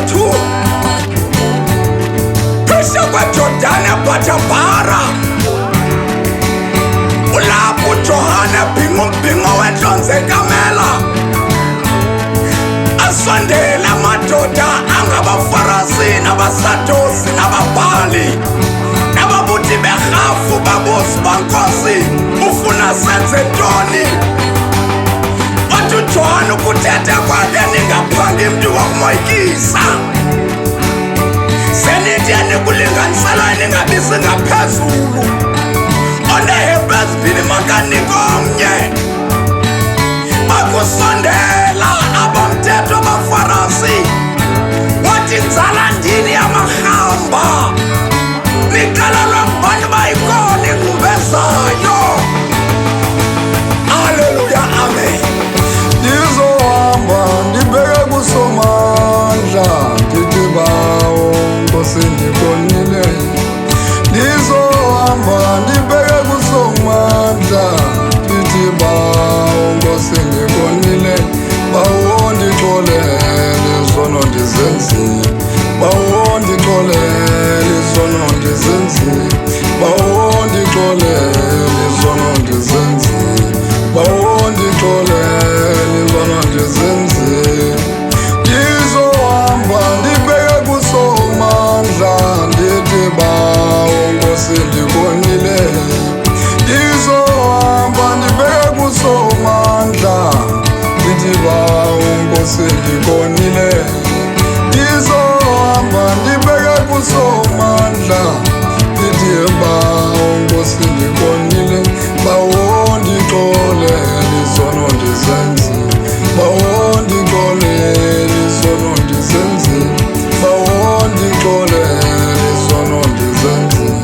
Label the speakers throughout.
Speaker 1: 2 phesha kwaJordani eBhathabhara ulapho uJohane bhinqo wenhlonze eKamela asondela amadoda angabaFarisi nabaSadusi nababhali nababuthi berhafu babusi bankosi ufuna senze ntoni wathi uJohane ukuthetha kwakhe ningaphangi mntu wakumoyikisa senithi nikulinganisela ningabisi ngaphezulu onehembe ezibini makanike omnye bakusondela abamthetho abaFarisi wathi nzala ndini yamarhamba nixelelwa ngubani bayikona ingqubezayo. Haleluya, amen.
Speaker 2: Ndizohamba ndibheke kuSomandla ndithi bawo Nkosi ndibonile. Ndizohamba ndibheke kuSomandla ndithi bawo Nkosi ndibonile. Bawo ndixolele izono ndizenzile. Bawo ndixolele izono ndizenzile. Bawo ndixolele izono ndizenzile. Bawo ndixolele izono ndizenzile. Ndizohamba ndibheke kuSomandla ndithi bawo Nkosi ndibonile. Ndizohamba ndibheke kuSomandla ndithi bawo Nkosi ndibonile. Ndizohamba ndibheke kuSomandla ndithi bawo Nkosi ndibonile. Bawo ndixolele izono ndizenzile. Bawo ndixolele izono ndizenzile. Bawo ndixolele izono ndizenzile.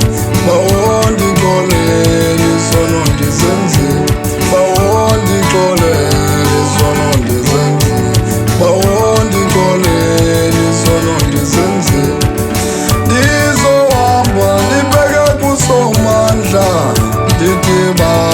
Speaker 2: Bawo ndixolele izono ndizenzile. Bawo ndixolele izono ndizenzile. Bawo ndixolele izono ndizenzile. Ndizohamba ndibheke kuSomandla ndithi bawo